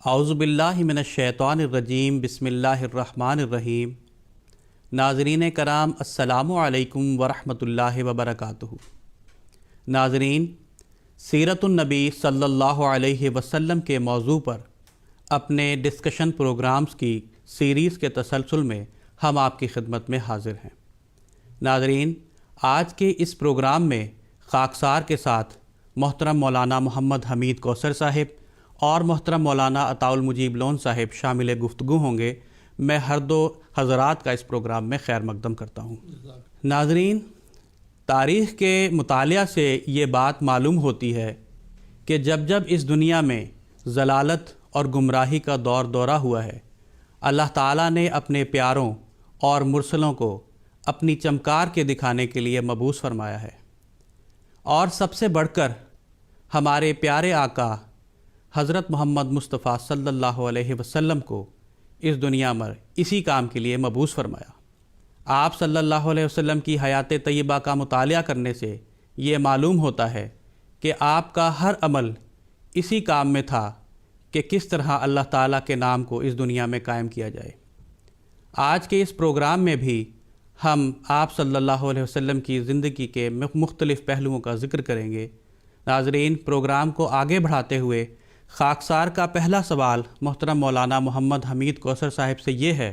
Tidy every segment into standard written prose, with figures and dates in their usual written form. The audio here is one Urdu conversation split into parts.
اعوذ باللہ من الشیطان الرجیم بسم اللہ الرحمن الرحیم۔ ناظرین کرام السلام علیکم ورحمۃ اللہ وبرکاتہ۔ ناظرین، سیرت النبی صلی اللہ علیہ وسلم کے موضوع پر اپنے ڈسکشن پروگرامز کی سیریز کے تسلسل میں ہم آپ کی خدمت میں حاضر ہیں۔ ناظرین، آج کے اس پروگرام میں خاکسار کے ساتھ محترم مولانا محمد حمید کوثر صاحب اور محترم مولانا عطاء المجیب لون صاحب شامل گفتگو ہوں گے۔ میں ہر دو حضرات کا اس پروگرام میں خیر مقدم کرتا ہوں۔ ناظرین، تاریخ کے مطالعہ سے یہ بات معلوم ہوتی ہے کہ جب اس دنیا میں ضلالت اور گمراہی کا دورہ ہوا ہے، اللہ تعالیٰ نے اپنے پیاروں اور مرسلوں کو اپنی چمکار کے دکھانے کے لیے مبعوث فرمایا ہے، اور سب سے بڑھ کر ہمارے پیارے آقا حضرت محمد مصطفیٰ صلی اللہ علیہ وسلم کو اس دنیا میں اسی کام کے لیے مبعوث فرمایا۔ آپ صلی اللہ علیہ وسلم کی حیات طیبہ کا مطالعہ کرنے سے یہ معلوم ہوتا ہے کہ آپ کا ہر عمل اسی کام میں تھا کہ کس طرح اللہ تعالیٰ کے نام کو اس دنیا میں قائم کیا جائے۔ آج کے اس پروگرام میں بھی ہم آپ صلی اللہ علیہ وسلم کی زندگی کے مختلف پہلوؤں کا ذکر کریں گے۔ ناظرین، پروگرام کو آگے بڑھاتے ہوئے خاکسار کا پہلا سوال محترم مولانا محمد حمید کوثر صاحب سے یہ ہے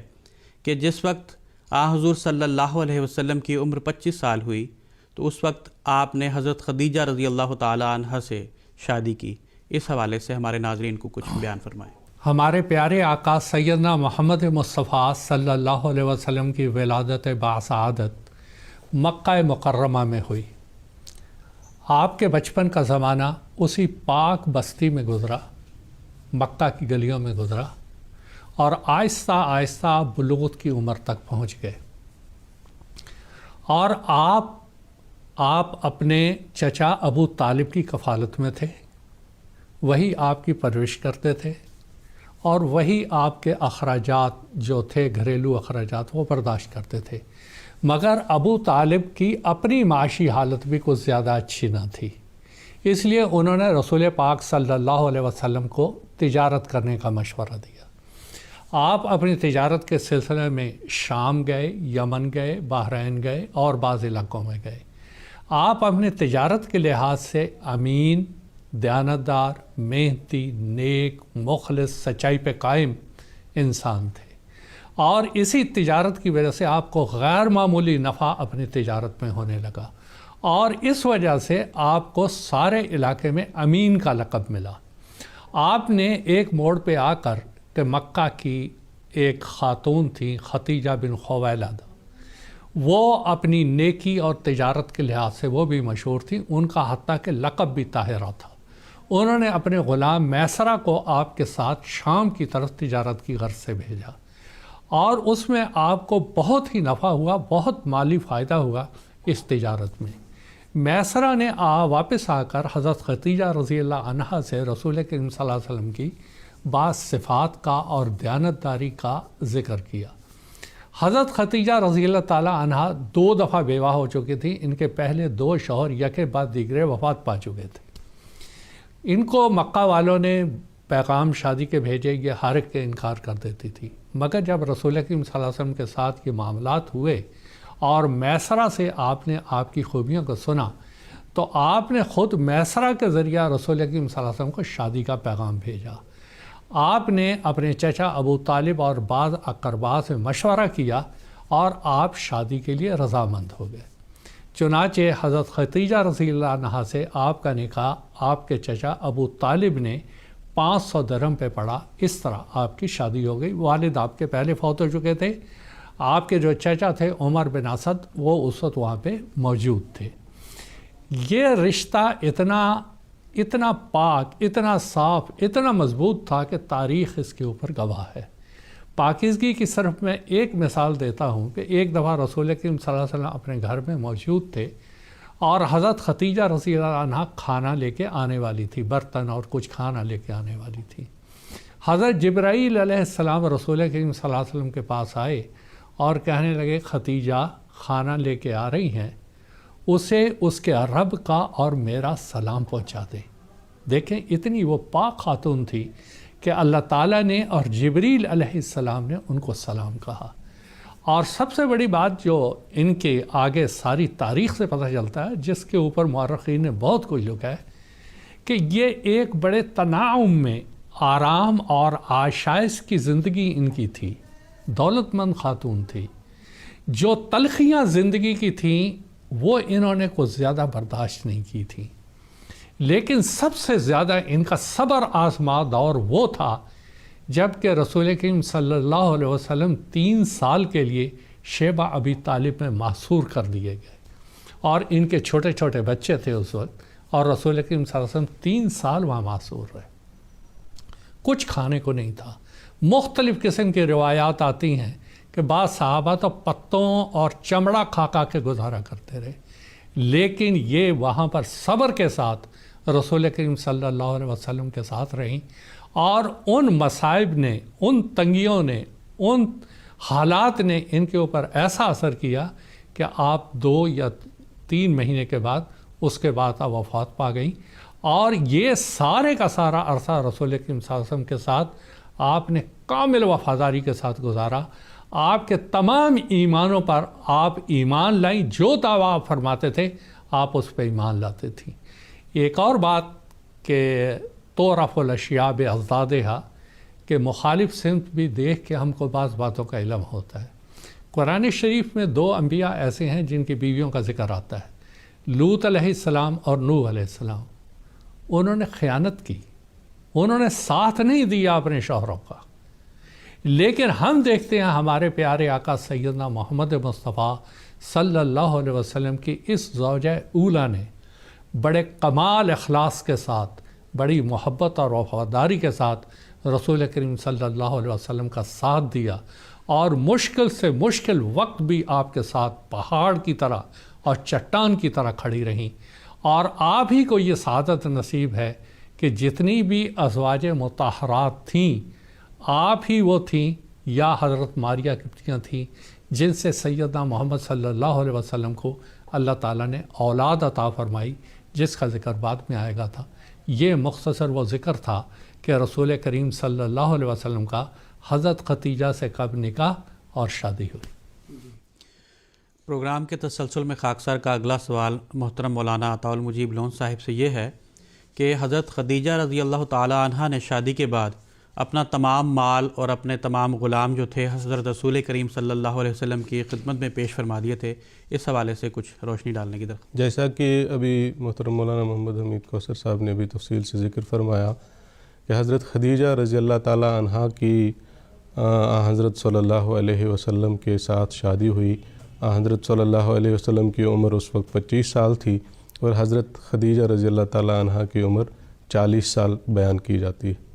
کہ جس وقت حضور صلی اللہ علیہ وسلم کی عمر 25 سال ہوئی تو اس وقت آپ نے حضرت خدیجہ رضی اللہ تعالیٰ عنہ سے شادی کی۔ اس حوالے سے ہمارے ناظرین کو کچھ بیان فرمائیں۔ ہمارے پیارے آقا سیدنا محمد مصطفیٰ صلی اللہ علیہ وسلم کی ولادت باسعادت مکہ مکرمہ میں ہوئی۔ آپ کے بچپن کا زمانہ اسی پاک بستی میں گزرا، مکہ کی گلیوں میں گزرا، اور آہستہ آہستہ آپ بلوغت کی عمر تک پہنچ گئے، اور آپ اپنے چچا ابو طالب کی کفالت میں تھے۔ وہی آپ کی پرورش کرتے تھے اور وہی آپ کے اخراجات جو تھے، گھریلو اخراجات، وہ برداشت کرتے تھے۔ مگر ابو طالب کی اپنی معاشی حالت بھی کچھ زیادہ اچھی نہ تھی، اس لیے انہوں نے رسول پاک صلی اللہ علیہ وسلم کو تجارت کرنے کا مشورہ دیا۔ آپ اپنی تجارت کے سلسلے میں شام گئے، یمن گئے، بحرین گئے اور بعض علاقوں میں گئے۔ آپ اپنی تجارت کے لحاظ سے امین، دیانتدار، محنتی، نیک، مخلص، سچائی پہ قائم انسان تھے، اور اسی تجارت کی وجہ سے آپ کو غیر معمولی نفع اپنی تجارت میں ہونے لگا، اور اس وجہ سے آپ کو سارے علاقے میں امین کا لقب ملا۔ آپ نے ایک موڑ پہ آ کر کہ مکہ کی ایک خاتون تھی خدیجہ بن خویلد، وہ اپنی نیکی اور تجارت کے لحاظ سے وہ بھی مشہور تھی، ان کا حتیٰ کہ لقب بھی طاہرہ تھا۔ انہوں نے اپنے غلام میسرہ کو آپ کے ساتھ شام کی طرف تجارت کی غرض سے بھیجا، اور اس میں آپ کو بہت ہی نفع ہوا، بہت مالی فائدہ ہوا اس تجارت میں۔ میسرہ نے واپس آ کر حضرت خدیجہ رضی اللہ عنہا سے رسول کریم صلی اللہ علیہ وسلم کی بعض صفات کا اور دیانتداری کا ذکر کیا۔ حضرت خدیجہ رضی اللہ تعالی عنہا 2 دفعہ بیوہ ہو چکی تھیں۔ ان کے پہلے 2 شوہر یکے بعد دیگرے وفات پا چکے تھے۔ ان کو مکہ والوں نے پیغام شادی کے بھیجے، یہ ہر ایک کے انکار کر دیتی تھی، مگر جب رسول کریم صلی اللہ علیہ وسلم کے ساتھ یہ معاملات ہوئے اور میسرہ سے آپ نے آپ کی خوبیوں کو سنا، تو آپ نے خود میسرہ کے ذریعہ رسول کریم صلی اللہ علیہ وسلم کو شادی کا پیغام بھیجا۔ آپ نے اپنے چچا ابو طالب اور بعض اقرباء سے مشورہ کیا اور آپ شادی کے لیے رضامند ہو گئے۔ چنانچہ حضرت خدیجہ رضی اللہ عنہا سے آپ کا نکاح آپ کے چچا ابو طالب نے 500 درہم پہ پڑا۔ اس طرح آپ کی شادی ہو گئی۔ والد آپ کے پہلے فوت ہو چکے تھے۔ آپ کے جو چچا تھے عمر بن اسد، وہ اس وقت وہاں پہ موجود تھے۔ یہ رشتہ اتنا پاک، اتنا صاف، اتنا مضبوط تھا کہ تاریخ اس کے اوپر گواہ ہے۔ پاکیزگی کی صرف میں ایک مثال دیتا ہوں کہ ایک دفعہ رسول کریم صلی اللہ علیہ وسلم اپنے گھر میں موجود تھے، اور حضرت خدیجہ رضی اللہ عنہا کھانا لے کے آنے والی تھی، برتن اور کچھ کھانا لے کے آنے والی تھی۔ حضرت جبرائیل علیہ السلام رسول کریم صلی اللہ علیہ وسلم کے پاس آئے اور کہنے لگے خدیجہ کھانا لے کے آ رہی ہیں، اسے اس کے رب کا اور میرا سلام پہنچا دیں۔ دیکھیں اتنی وہ پاک خاتون تھی کہ اللہ تعالیٰ نے اور جبریل علیہ السلام نے ان کو سلام کہا۔ اور سب سے بڑی بات جو ان کے آگے ساری تاریخ سے پتہ چلتا ہے، جس کے اوپر مورخین نے بہت کچھ لکھا ہے، کہ یہ ایک بڑے تناعم میں آرام اور آشائش کی زندگی ان کی تھی، دولت مند خاتون تھی۔ جو تلخیاں زندگی کی تھیں وہ انہوں نے کچھ زیادہ برداشت نہیں کی تھیں، لیکن سب سے زیادہ ان کا صبر آزما دور وہ تھا جب کہ رسول کریم صلی اللہ علیہ وسلم 3 سال کے لیے شیبہ ابی طالب میں محصور کر دیے گئے، اور ان کے چھوٹے چھوٹے بچے تھے اس وقت، اور رسول کریم صلی اللہ علیہ وسلم 3 سال وہاں محصور رہے۔ کچھ کھانے کو نہیں تھا۔ مختلف قسم کی روایات آتی ہیں کہ بعض صحابہ تو پتوں اور چمڑا کھا کے گزارا کرتے رہے، لیکن یہ وہاں پر صبر کے ساتھ رسول کریم صلی اللہ علیہ وسلم کے ساتھ رہیں، اور ان مصائب نے، ان تنگیوں نے، ان حالات نے ان کے اوپر ایسا اثر کیا کہ آپ 2 یا 3 مہینے کے بعد اس کے بعد آپ وفات پا گئیں۔ اور یہ سارے کا سارا عرصہ رسول کریم صلی اللہ علیہ وسلم کے ساتھ آپ نے کامل وفاداری کے ساتھ گزارا۔ آپ کے تمام ایمانوں پر آپ ایمان لائیں، جو دعویٰ آپ فرماتے تھے آپ اس پہ ایمان لاتے تھیں۔ ایک اور بات کہ تعرف الاشیاء باضدادہا، کہ مخالف سمت بھی دیکھ کے ہم کو بعض باتوں کا علم ہوتا ہے۔ قرآن شریف میں 2 انبیاء ایسے ہیں جن کی بیویوں کا ذکر آتا ہے، لوط علیہ السلام اور نوح علیہ السلام۔ انہوں نے خیانت کی، انہوں نے ساتھ نہیں دیا اپنے شوہروں کا، لیکن ہم دیکھتے ہیں ہمارے پیارے آقا سیدنا محمد مصطفیٰ صلی اللہ علیہ وسلم کی اس زوجہ اولا نے بڑے کمال اخلاص کے ساتھ، بڑی محبت اور وفاداری کے ساتھ رسول کریم صلی اللہ علیہ وسلم کا ساتھ دیا، اور مشکل سے مشکل وقت بھی آپ کے ساتھ پہاڑ کی طرح اور چٹان کی طرح کھڑی رہیں۔ اور آپ ہی کو یہ سعادت نصیب ہے کہ جتنی بھی ازواج مطہرات تھیں، آپ ہی وہ تھیں یا حضرت ماریہ قبطیہ تھیں جن سے سیدنا محمد صلی اللہ علیہ وسلم کو اللہ تعالیٰ نے اولاد عطا فرمائی، جس کا ذکر بعد میں آئے گا تھا۔ یہ مختصر وہ ذکر تھا کہ رسول کریم صلی اللہ علیہ وسلم کا حضرت خدیجہ سے کب نکاح اور شادی ہوئی۔ پروگرام کے تسلسل میں خاکسار کا اگلا سوال محترم مولانا عطاء المجیب لون صاحب سے یہ ہے کہ حضرت خدیجہ رضی اللہ تعالی عنہا نے شادی کے بعد اپنا تمام مال اور اپنے تمام غلام جو تھے حضرت رسول کریم صلی اللہ علیہ وسلم کی خدمت میں پیش فرما دیے تھے، اس حوالے سے کچھ روشنی ڈالنے کی درخواست۔ جیسا کہ ابھی محترم مولانا محمد حمید کوثر صاحب نے بھی تفصیل سے ذکر فرمایا کہ حضرت خدیجہ رضی اللہ تعالی عنہا کی حضرت صلی اللہ علیہ وسلم کے ساتھ شادی ہوئی۔ حضرت صلی اللہ علیہ وسلم کی عمر اس وقت 25 سال تھی، اور حضرت خدیجہ رضی اللہ تعالی عنہا کی عمر 40 سال بیان کی جاتی ہے۔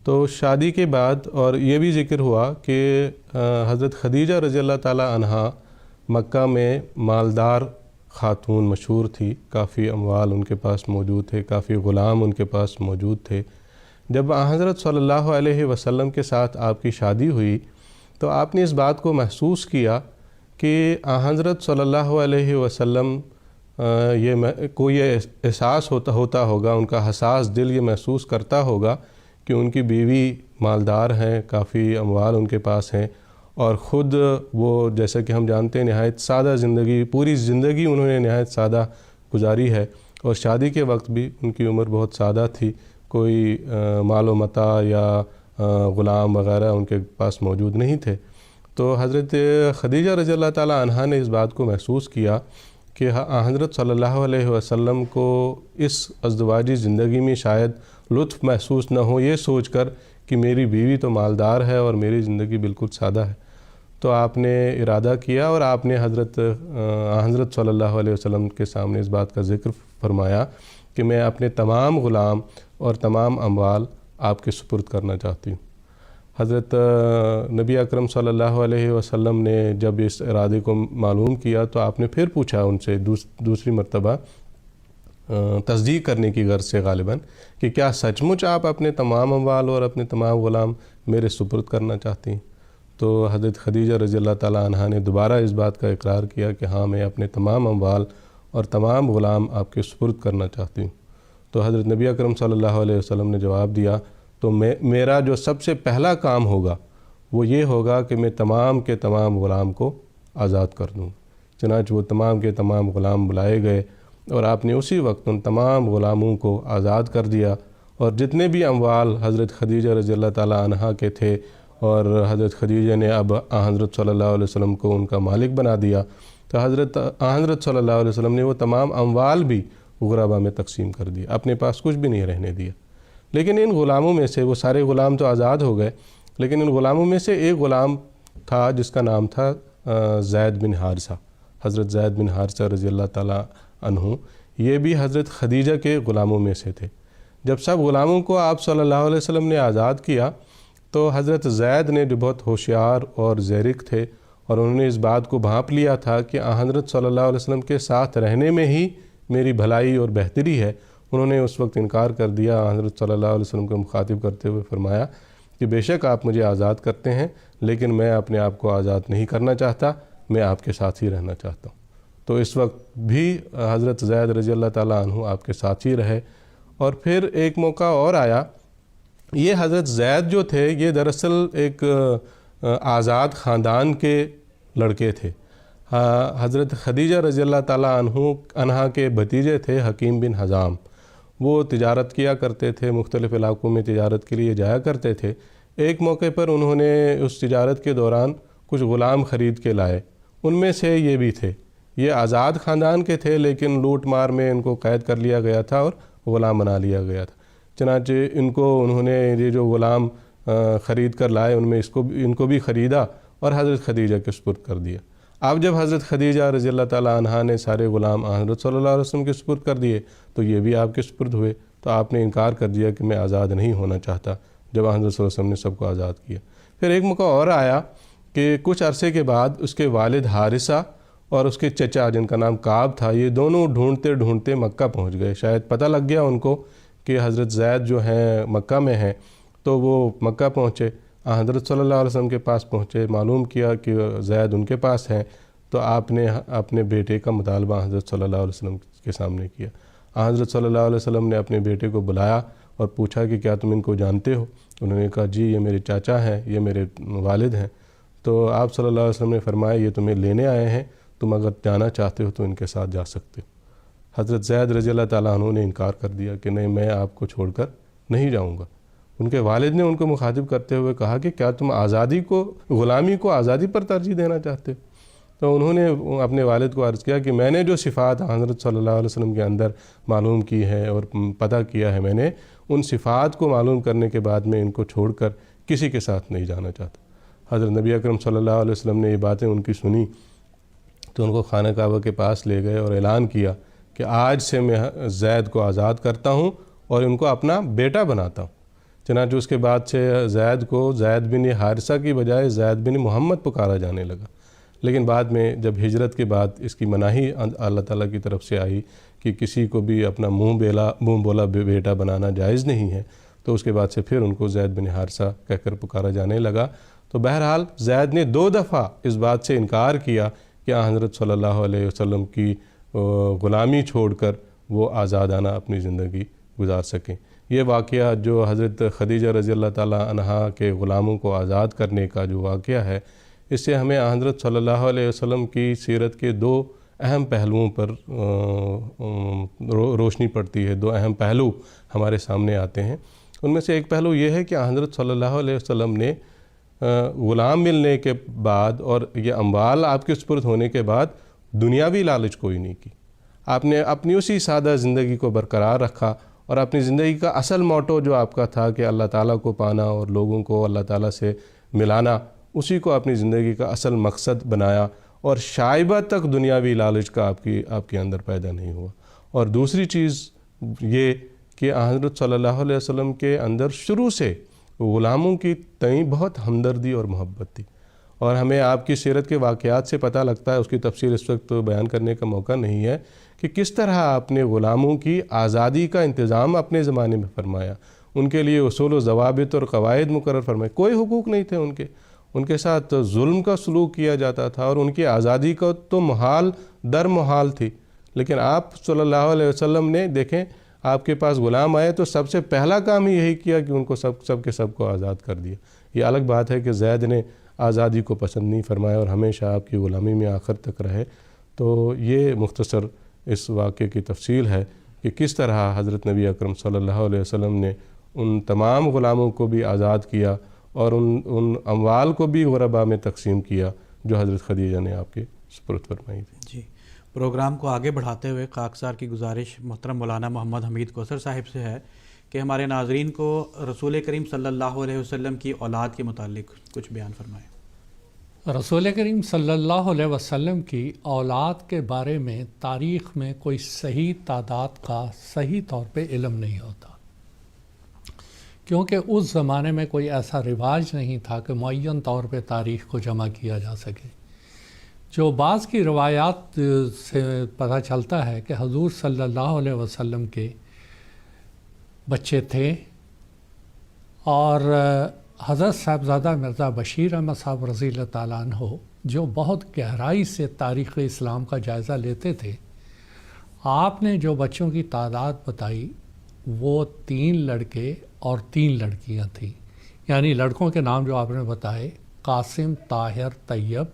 تو شادی کے بعد، اور یہ بھی ذکر ہوا کہ حضرت خدیجہ رضی اللہ تعالی عنہا مکہ میں مالدار خاتون مشہور تھی، کافی اموال ان کے پاس موجود تھے، کافی غلام ان کے پاس موجود تھے۔ جب حضرت صلی اللہ علیہ وسلم کے ساتھ آپ کی شادی ہوئی تو آپ نے اس بات کو محسوس کیا کہ حضرت صلی اللہ علیہ وسلم کو یہ احساس ہوتا ہوگا، ان کا حساس دل یہ محسوس کرتا ہوگا کہ ان کی بیوی مالدار ہیں، کافی اموال ان کے پاس ہیں، اور خود وہ جیسا کہ ہم جانتے ہیں نہایت سادہ زندگی، پوری زندگی انہوں نے نہایت سادہ گزاری ہے، اور شادی کے وقت بھی ان کی عمر بہت سادہ تھی، کوئی مال و متاع یا غلام وغیرہ ان کے پاس موجود نہیں تھے۔ تو حضرت خدیجہ رضی اللہ تعالی عنہا نے اس بات کو محسوس کیا کہ حضرت صلی اللہ علیہ وسلم کو اس ازدواجی زندگی میں شاید لطف محسوس نہ ہو، یہ سوچ کر کہ میری بیوی تو مالدار ہے اور میری زندگی بالکل سادہ ہے۔ تو آپ نے ارادہ کیا اور آپ نے حضرت صلی اللہ علیہ وسلم کے سامنے اس بات کا ذکر فرمایا کہ میں اپنے تمام غلام اور تمام اموال آپ کے سپرد کرنا چاہتی ہوں۔ حضرت نبی اکرم صلی اللہ علیہ وسلم نے جب اس ارادے کو معلوم کیا تو آپ نے پھر پوچھا ان سے دوسری مرتبہ تصدیق کرنے کی غرض سے غالباً کہ کیا سچ مچ آپ اپنے تمام اموال اور اپنے تمام غلام میرے سپرد کرنا چاہتی ہیں؟ تو حضرت خدیجہ رضی اللہ تعالی عنہا نے دوبارہ اس بات کا اقرار کیا کہ ہاں میں اپنے تمام اموال اور تمام غلام آپ کے سپرد کرنا چاہتی ہوں۔ تو حضرت نبی اکرم صلی اللہ علیہ وسلم نے جواب دیا تو میرا جو سب سے پہلا کام ہوگا وہ یہ ہوگا کہ میں تمام کے تمام غلام کو آزاد کر دوں۔ چنانچہ وہ تمام کے تمام غلام بلائے گئے اور آپ نے اسی وقت ان تمام غلاموں کو آزاد کر دیا، اور جتنے بھی اموال حضرت خدیجہ رضی اللہ تعالیٰ عنہا کے تھے، اور حضرت خدیجہ نے اب حضرت صلی اللہ علیہ وسلم کو ان کا مالک بنا دیا، تو حضرت صلی اللہ علیہ وسلم نے وہ تمام اموال بھی غربا میں تقسیم کر دیا، اپنے پاس کچھ بھی نہیں رہنے دیا۔ لیکن ان غلاموں میں سے وہ سارے غلام تو آزاد ہو گئے، لیکن ان غلاموں میں سے ایک غلام تھا جس کا نام تھا زید بن حارثہ، حضرت زید بن حارثہ رضی اللہ تعالیٰ عنہ۔ یہ بھی حضرت خدیجہ کے غلاموں میں سے تھے۔ جب سب غلاموں کو آپ صلی اللہ علیہ وسلم نے آزاد کیا تو حضرت زید نے، جو بہت ہوشیار اور زیرک تھے، اور انہوں نے اس بات کو بھانپ لیا تھا کہ حضرت صلی اللہ علیہ وسلم کے ساتھ رہنے میں ہی میری بھلائی اور بہتری ہے، انہوں نے اس وقت انکار کر دیا۔ حضرت صلی اللہ علیہ وسلم کو مخاطب کرتے ہوئے فرمایا کہ بے شک آپ مجھے آزاد کرتے ہیں، لیکن میں اپنے آپ کو آزاد نہیں کرنا چاہتا، میں آپ کے ساتھ ہی رہنا چاہتا ہوں۔ تو اس وقت بھی حضرت زید رضی اللہ تعالیٰ عنہ آپ کے ساتھ ہی رہے۔ اور پھر ایک موقع اور آیا، یہ حضرت زید جو تھے یہ دراصل ایک آزاد خاندان کے لڑکے تھے۔ حضرت خدیجہ رضی اللہ تعالیٰ عنہا کے بھتیجے تھے حکیم بن حزام، وہ تجارت کیا کرتے تھے، مختلف علاقوں میں تجارت کے لیے جایا کرتے تھے۔ ایک موقع پر انہوں نے اس تجارت کے دوران کچھ غلام خرید کے لائے، ان میں سے یہ بھی تھے۔ یہ آزاد خاندان کے تھے، لیکن لوٹ مار میں ان کو قید کر لیا گیا تھا اور غلام بنا لیا گیا تھا۔ چنانچہ انہوں نے یہ جو غلام خرید کر لائے ان کو بھی خریدا اور حضرت خدیجہ کے سپرد کر دیا۔ اب جب حضرت خدیجہ رضی اللہ تعالیٰ عنہا نے سارے غلام حضرت صلی اللہ علیہ وسلم کے سپرد کر دیے تو یہ بھی آپ کے سپرد ہوئے، تو آپ نے انکار کر دیا کہ میں آزاد نہیں ہونا چاہتا جب حضرت صلی اللہ علیہ وسلم نے سب کو آزاد کیا۔ پھر ایک موقع اور آیا کہ کچھ عرصے کے بعد اس کے والد حارثہ اور اس کے چچا جن کا نام کعب تھا، یہ دونوں ڈھونڈتے ڈھونڈتے مکہ پہنچ گئے۔ شاید پتہ لگ گیا ان کو کہ حضرت زید جو ہیں مکہ میں ہیں، تو وہ مکہ پہنچے، حضرت صلی اللہ علیہ وسلم کے پاس پہنچے، معلوم کیا کہ زید ان کے پاس ہیں، تو آپ نے اپنے بیٹے کا مطالبہ حضرت صلی اللہ علیہ وسلم کے سامنے کیا۔ حضرت صلی اللہ علیہ وسلم نے اپنے بیٹے کو بلایا اور پوچھا کہ کیا تم ان کو جانتے ہو؟ انہوں نے کہا جی یہ میرے چاچا ہیں، یہ میرے والد ہیں۔ تو آپ صلی اللہ علیہ وسلم نے فرمایا یہ تمہیں لینے آئے ہیں، تم اگر جانا چاہتے ہو تو ان کے ساتھ جا سکتے ہو۔ حضرت زید رضی اللہ تعالیٰ عنہ نے انکار کر دیا کہ نہیں، میں آپ کو چھوڑ کر نہیں جاؤں گا۔ ان کے والد نے ان کو مخاطب کرتے ہوئے کہا کہ کیا تم غلامی کو آزادی پر ترجیح دینا چاہتے ہو؟ تو انہوں نے اپنے والد کو عرض کیا کہ میں نے جو صفات حضرت صلی اللہ علیہ وسلم کے اندر معلوم کی ہے اور پتہ کیا ہے، میں نے ان صفات کو معلوم کرنے کے بعد میں ان کو چھوڑ کر کسی کے ساتھ نہیں جانا چاہتا۔ حضرت نبی اکرم صلی اللہ علیہ وسلم نے یہ باتیں ان کی سنی تو ان کو خانہ کعبہ کے پاس لے گئے اور اعلان کیا کہ آج سے میں زید کو آزاد کرتا ہوں اور ان کو اپنا بیٹا بناتا ہوں۔ چنانچہ اس کے بعد سے زید کو زید بن حارثہ کی بجائے زید بن محمد پکارا جانے لگا۔ لیکن بعد میں جب ہجرت کے بعد اس کی مناہی اللہ تعالیٰ کی طرف سے آئی کہ کسی کو بھی اپنا منہ بولا بیٹا بنانا جائز نہیں ہے، تو اس کے بعد سے پھر ان کو زید بن حارثہ کہہ کر پکارا جانے لگا۔ تو بہرحال زید نے 2 دفعہ اس بات سے انکار کیا کہ حضرت صلی اللہ علیہ وسلم کی غلامی چھوڑ کر وہ آزادانہ اپنی زندگی گزار سکیں۔ یہ واقعہ جو حضرت خدیجہ رضی اللہ تعالیٰ عنہا کے غلاموں کو آزاد کرنے کا جو واقعہ ہے، اس سے ہمیں حضرت صلی اللہ علیہ وسلم کی سیرت کے 2 اہم پہلوؤں پر روشنی پڑتی ہے۔ 2 اہم پہلو ہمارے سامنے آتے ہیں۔ ان میں سے ایک پہلو یہ ہے کہ حضرت صلی اللہ علیہ وسلم نے غلام ملنے کے بعد اور یہ اموال آپ کے سپرد ہونے کے بعد دنیاوی لالچ کوئی نہیں کی۔ آپ نے اپنی اسی سادہ زندگی کو برقرار رکھا اور اپنی زندگی کا اصل موٹو جو آپ کا تھا کہ اللہ تعالیٰ کو پانا اور لوگوں کو اللہ تعالیٰ سے ملانا، اسی کو اپنی زندگی کا اصل مقصد بنایا، اور شائبہ تک دنیاوی لالچ کا آپ کے اندر پیدا نہیں ہوا۔ اور دوسری چیز یہ کہ حضرت صلی اللہ علیہ وسلم کے اندر شروع سے غلاموں کی تئیں بہت ہمدردی اور محبت تھی، اور ہمیں آپ کی سیرت کے واقعات سے پتہ لگتا ہے، اس کی تفصیل اس وقت بیان کرنے کا موقع نہیں ہے، کہ کس طرح آپ نے غلاموں کی آزادی کا انتظام اپنے زمانے میں فرمایا، ان کے لیے اصول و ضوابط اور قواعد مقرر فرمائے۔ کوئی حقوق نہیں تھے ان کے ساتھ ظلم کا سلوک کیا جاتا تھا، اور ان کی آزادی کا تو محال در محال تھی۔ لیکن آپ صلی اللہ علیہ وسلم نے دیکھیں، آپ کے پاس غلام آئے تو سب سے پہلا کام ہی یہی کیا کہ ان کو سب کے سب کو آزاد کر دیا۔ یہ الگ بات ہے کہ زید نے آزادی کو پسند نہیں فرمایا اور ہمیشہ آپ کی غلامی میں آخر تک رہے۔ تو یہ مختصر اس واقعے کی تفصیل ہے کہ کس طرح حضرت نبی اکرم صلی اللہ علیہ وسلم نے ان تمام غلاموں کو بھی آزاد کیا اور ان اموال کو بھی غرباء میں تقسیم کیا جو حضرت خدیجہ نے آپ کے سپرد فرمائی تھی۔ جی، پروگرام کو آگے بڑھاتے ہوئے خاکسار کی گزارش محترم مولانا محمد حمید کوثر صاحب سے ہے کہ ہمارے ناظرین کو رسول کریم صلی اللہ علیہ وسلم کی اولاد کے متعلق کچھ بیان فرمائیں۔ رسول کریم صلی اللہ علیہ وسلم کی اولاد کے بارے میں تاریخ میں کوئی صحیح تعداد کا صحیح طور پہ علم نہیں ہوتا، کیونکہ اس زمانے میں کوئی ایسا رواج نہیں تھا کہ معین طور پہ تاریخ کو جمع کیا جا سکے۔ جو بعض کی روایات سے پتہ چلتا ہے کہ حضور صلی اللہ علیہ وسلم کے بچے تھے، اور حضرت صاحبزادہ مرزا بشیر احمد صاحب رضی اللہ تعالیٰ عنہ جو بہت گہرائی سے تاریخ اسلام کا جائزہ لیتے تھے، آپ نے جو بچوں کی تعداد بتائی وہ 3 لڑکے اور 3 لڑکیاں تھیں، یعنی لڑکوں کے نام جو آپ نے بتائے قاسم، طاہر، طیب،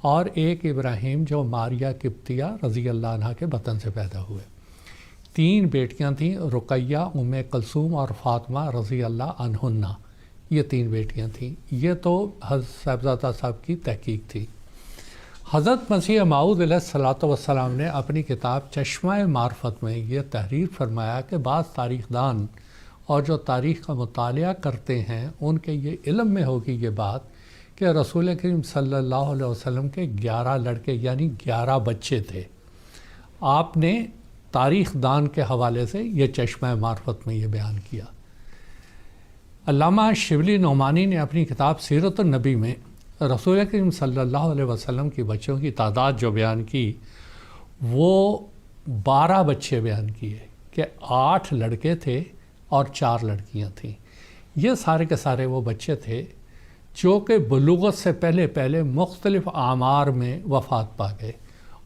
اور ایک ابراہیم جو ماریہ قبطیہ رضی اللہ عنہ کے بطن سے پیدا ہوئے۔ 3 بیٹیاں تھیں، رقیہ، ام کلثوم اور فاطمہ رضی اللہ عنہن، یہ 3 بیٹیاں تھیں۔ یہ تو حضرت صاحبزادہ صاحب کی تحقیق تھی۔ حضرت مسیح موعود علیہ الصلوۃ والسلام نے اپنی کتاب چشمہ معرفت میں یہ تحریر فرمایا کہ بعض تاریخ دان اور جو تاریخ کا مطالعہ کرتے ہیں ان کے یہ علم میں ہوگی یہ بات کہ رسول کریم صلی اللہ علیہ وسلم کے 11 لڑکے یعنی 11 بچے تھے۔ آپ نے تاریخ دان کے حوالے سے یہ چشمہ معرفت میں یہ بیان کیا۔ علامہ شبلی نعمانی نے اپنی کتاب سیرت النبی میں رسول کریم صلی اللہ علیہ وسلم کی بچوں کی تعداد جو بیان کی وہ 12 بچے بیان کیے کہ 8 لڑکے تھے اور 4 لڑکیاں تھیں۔ یہ سارے کے سارے وہ بچے تھے جو کہ بلوغت سے پہلے مختلف اعمار میں وفات پا گئے،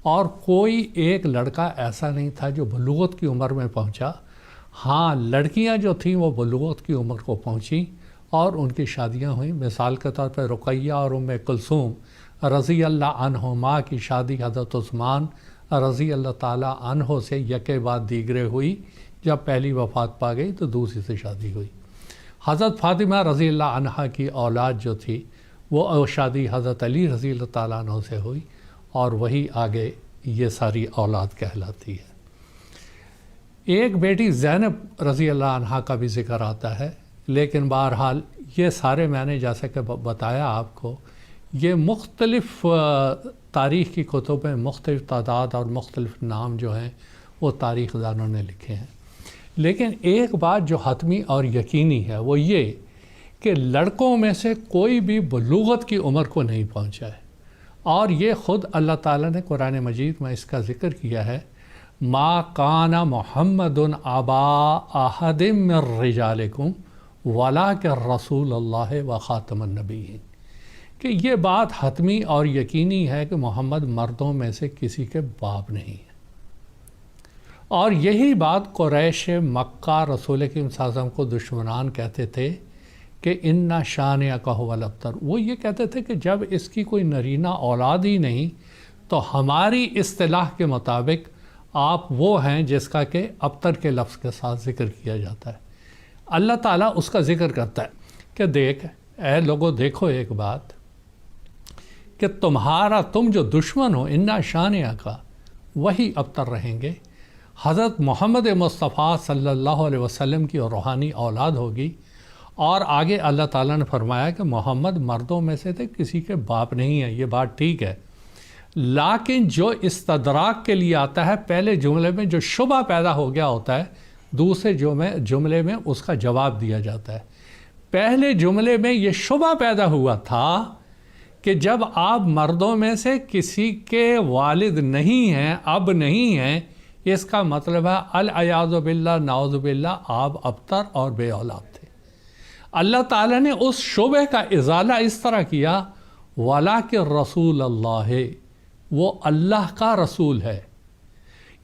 اور کوئی ایک لڑکا ایسا نہیں تھا جو بلوغت کی عمر میں پہنچا۔ ہاں، لڑکیاں جو تھیں وہ بلوغت کی عمر کو پہنچیں اور ان کی شادیاں ہوئیں۔ مثال کے طور پہ رقیہ اور ام کلثوم رضی اللہ عنہما کی شادی حضرت عثمان رضی اللہ تعالیٰ عنہ سے یکے بعد دیگرے ہوئی۔ جب پہلی وفات پا گئی تو دوسری سے شادی ہوئی۔ حضرت فاطمہ رضی اللہ عنہا کی اولاد جو تھی وہ شادی حضرت علی رضی اللہ تعالیٰ عنہ سے ہوئی، اور وہی آگے یہ ساری اولاد کہلاتی ہے۔ ایک بیٹی زینب رضی اللہ عنہا کا بھی ذکر آتا ہے، لیکن بہرحال یہ سارے میں نے جیسا کہ بتایا آپ کو، یہ مختلف تاریخ کی کتب میں مختلف تعداد اور مختلف نام جو ہیں وہ تاریخ دانوں نے لکھے ہیں۔ لیکن ایک بات جو حتمی اور یقینی ہے وہ یہ کہ لڑکوں میں سے کوئی بھی بلوغت کی عمر کو نہیں پہنچا ہے، اور یہ خود اللہ تعالیٰ نے قرآن مجید میں اس کا ذکر کیا ہے، ما کان محمد ابا احد من رجالکم ولکن رسول اللہ و خاتم النبیین، کہ یہ بات حتمی اور یقینی ہے کہ محمد مردوں میں سے کسی کے باپ نہیں ہے۔ اور یہی بات قریش مکہ رسول کریم صلی اللہ علیہ وسلم کو دشمنان کہتے تھے کہ اِنَّ شَانِئَکَ هُوَ الْأَبْتَرُ۔ وہ یہ کہتے تھے کہ جب اس کی کوئی نرینہ اولاد ہی نہیں تو ہماری اصطلاح کے مطابق آپ وہ ہیں جس کا کہ ابتر کے لفظ کے ساتھ ذکر کیا جاتا ہے۔ اللہ تعالیٰ اس کا ذکر کرتا ہے کہ دیکھ اے لوگو، دیکھو ایک بات کہ تم جو دشمن ہو اِنَّ شَانِئَکَ وہی ابتر رہیں گے۔ حضرت محمد مصطفیٰ صلی اللہ علیہ وسلم کی روحانی اولاد ہوگی، اور آگے اللہ تعالیٰ نے فرمایا کہ محمد مردوں میں سے تھے، کسی کے باپ نہیں ہے۔ یہ بات ٹھیک ہے، لیکن جو استدراک کے لیے آتا ہے پہلے جملے میں جو شبہ پیدا ہو گیا ہوتا ہے، دوسرے جملے میں اس کا جواب دیا جاتا ہے۔ پہلے جملے میں یہ شبہ پیدا ہوا تھا کہ جب آپ مردوں میں سے کسی کے والد نہیں ہیں، اب نہیں ہیں، اس کا مطلب ہے العیاذ باللہ، نعوذ باللہ، آپ ابتر اور بے اولاد تھے۔ اللہ تعالیٰ نے اس شبہ کا ازالہ اس طرح کیا، وَلَٰكِن رسول اللہ، وہ اللہ کا رسول ہے۔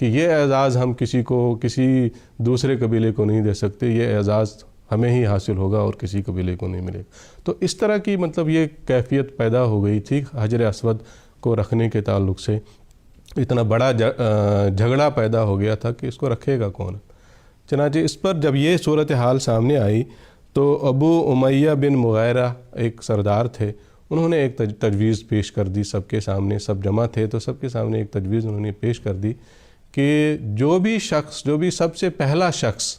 کہ یہ اعزاز ہم کسی دوسرے قبیلے کو نہیں دے سکتے، یہ اعزاز ہمیں ہی حاصل ہوگا اور کسی قبیلے کو نہیں ملے گا۔ تو اس طرح کی یہ کیفیت پیدا ہو گئی تھی حجر اسود کو رکھنے کے تعلق سے، اتنا بڑا جھگڑا پیدا ہو گیا تھا کہ اس کو رکھے گا کون۔ چنانچہ اس پر جب یہ صورتحال سامنے آئی تو ابو امیہ بن مغیرہ ایک سردار تھے، انہوں نے ایک تجویز پیش کر دی سب کے سامنے، سب جمع تھے تو سب کے سامنے ایک تجویز انہوں نے پیش کر دی کہ جو بھی سب سے پہلا شخص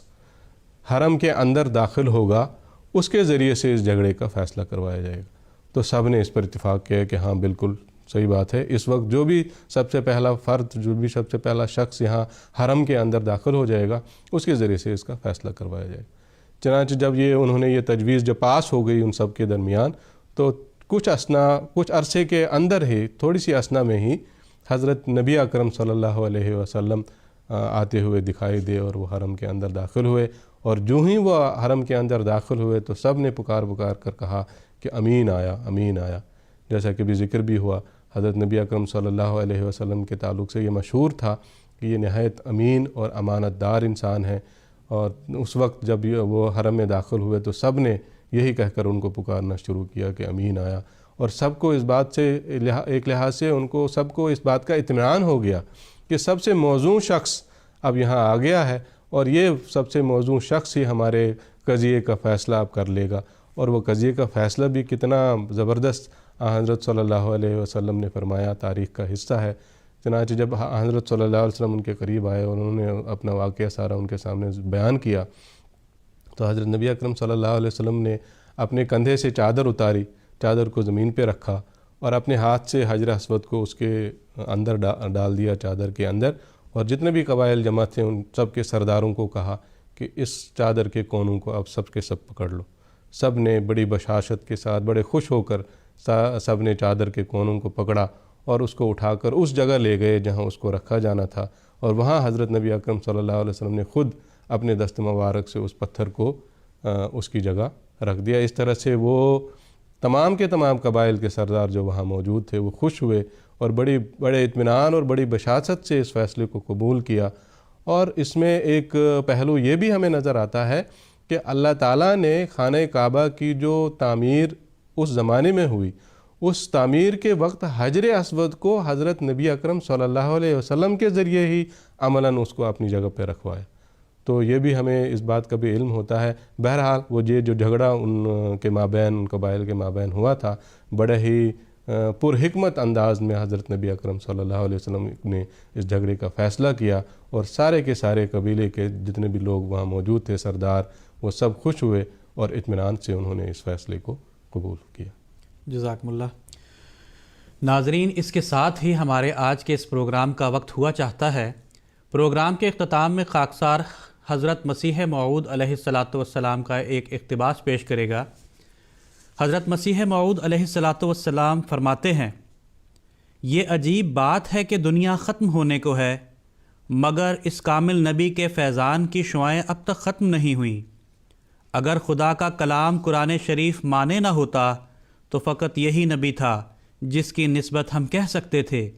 حرم کے اندر داخل ہوگا اس کے ذریعے سے اس جھگڑے کا فیصلہ کروایا جائے گا۔ تو سب نے اس پر اتفاق کیا کہ ہاں بالکل صحیح بات ہے، اس وقت جو بھی سب سے پہلا فرد، جو بھی سب سے پہلا شخص یہاں حرم کے اندر داخل ہو جائے گا اس کے ذریعے سے اس کا فیصلہ کروایا جائے گا۔ چنانچہ جب انہوں نے یہ تجویز جب پاس ہو گئی ان سب کے درمیان، تو کچھ عرصے کے اندر ہی، تھوڑی سی اسنا میں ہی حضرت نبی اکرم صلی اللہ علیہ وسلم آتے ہوئے دکھائی دے اور وہ حرم کے اندر داخل ہوئے، اور جو ہی وہ حرم کے اندر داخل ہوئے تو سب نے پکار کر کہا کہ امین آیا، امین آیا۔ جیسا کہ بھی ذکر بھی ہوا، حضرت نبی اکرم صلی اللہ علیہ وسلم کے تعلق سے یہ مشہور تھا کہ یہ نہایت امین اور امانت دار انسان ہے، اور اس وقت جب وہ حرم میں داخل ہوئے تو سب نے یہی کہہ کر ان کو پکارنا شروع کیا کہ امین آیا، اور سب کو اس بات سے ایک لحاظ سے سب کو اس بات کا اطمینان ہو گیا کہ سب سے موزوں شخص اب یہاں آ گیا ہے، اور یہ سب سے موزوں شخص ہی ہمارے قضیے کا فیصلہ اب کر لے گا۔ اور وہ قضیے کا فیصلہ بھی کتنا زبردست حضرت صلی اللہ علیہ وسلم نے فرمایا، تاریخ کا حصہ ہے۔ چنانچہ جب حضرت صلی اللہ علیہ وسلم ان کے قریب آئے اور انہوں نے اپنا واقعہ سارا ان کے سامنے بیان کیا، تو حضرت نبی اکرم صلی اللہ علیہ وسلم نے اپنے کندھے سے چادر اتاری، چادر کو زمین پہ رکھا اور اپنے ہاتھ سے حجر اسود کو اس کے اندر ڈال دیا، چادر کے اندر، اور جتنے بھی قبائل جمع تھے ان سب کے سرداروں کو کہا کہ اس چادر کے کونوں کو اب سب کے سب پکڑ لو۔ سب نے بڑی بشاشت کے ساتھ، بڑے خوش ہو کر سب نے چادر کے کونوں کو پکڑا اور اس کو اٹھا کر اس جگہ لے گئے جہاں اس کو رکھا جانا تھا، اور وہاں حضرت نبی اکرم صلی اللہ علیہ وسلم نے خود اپنے دست مبارک سے اس پتھر کو اس کی جگہ رکھ دیا۔ اس طرح سے وہ تمام کے تمام قبائل کے سردار جو وہاں موجود تھے وہ خوش ہوئے اور بڑے اطمینان اور بڑی بشاشت سے اس فیصلے کو قبول کیا۔ اور اس میں ایک پہلو یہ بھی ہمیں نظر آتا ہے کہ اللہ تعالیٰ نے خانہ کعبہ کی جو تعمیر اس زمانے میں ہوئی، اس تعمیر کے وقت حجر اسود کو حضرت نبی اکرم صلی اللہ علیہ وسلم کے ذریعے ہی عملاً اس کو اپنی جگہ پہ رکھوایا۔ تو یہ بھی ہمیں اس بات کا بھی علم ہوتا ہے۔ بہرحال وہ یہ جو جھگڑا ان کے مابین، ان قبائل کے مابین ہوا تھا، بڑے ہی پر حکمت انداز میں حضرت نبی اکرم صلی اللہ علیہ وسلم نے اس جھگڑے کا فیصلہ کیا، اور سارے کے سارے قبیلے کے جتنے بھی لوگ وہاں موجود تھے، سردار، وہ سب خوش ہوئے اور اطمینان سے انہوں نے اس فیصلے کو قبول کیا۔ جزاکم اللہ۔ ناظرین، اس کے ساتھ ہی ہمارے آج کے اس پروگرام کا وقت ہوا چاہتا ہے۔ پروگرام کے اختتام میں خاکسار حضرت مسیح موعود علیہ السلام کا ایک اقتباس پیش کرے گا۔ حضرت مسیح موعود علیہ السلام فرماتے ہیں، یہ عجیب بات ہے کہ دنیا ختم ہونے کو ہے، مگر اس کامل نبی کے فیضان کی شعائیں اب تک ختم نہیں ہوئیں۔ اگر خدا کا کلام قرآن شریف مانے نہ ہوتا تو فقط یہی نبی تھا جس کی نسبت ہم کہہ سکتے تھے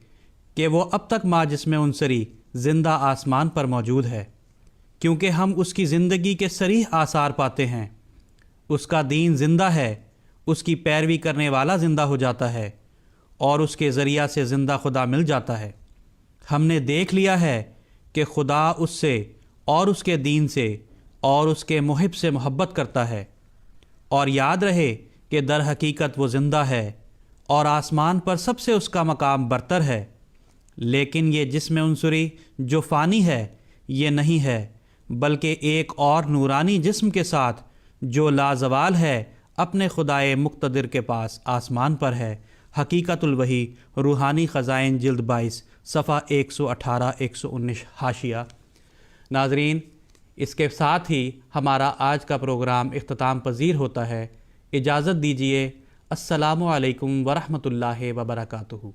کہ وہ اب تک ماجسم عنصری زندہ آسمان پر موجود ہے، کیونکہ ہم اس کی زندگی کے صریح آثار پاتے ہیں۔ اس کا دین زندہ ہے، اس کی پیروی کرنے والا زندہ ہو جاتا ہے اور اس کے ذریعہ سے زندہ خدا مل جاتا ہے۔ ہم نے دیکھ لیا ہے کہ خدا اس سے اور اس کے دین سے اور اس کے محب سے محبت کرتا ہے، اور یاد رہے کہ در حقیقت وہ زندہ ہے اور آسمان پر سب سے اس کا مقام برتر ہے، لیکن یہ جسم عنصری جو فانی ہے یہ نہیں ہے، بلکہ ایک اور نورانی جسم کے ساتھ جو لازوال ہے اپنے خدائے مقتدر کے پاس آسمان پر ہے۔ حقیقت الوحی، روحانی خزائن، جلد 22، صفحہ 118 119 حاشیہ۔ ناظرین، اس کے ساتھ ہی ہمارا آج کا پروگرام اختتام پذیر ہوتا ہے۔ اجازت دیجیے۔ السلام علیکم ورحمۃ اللہ وبرکاتہ۔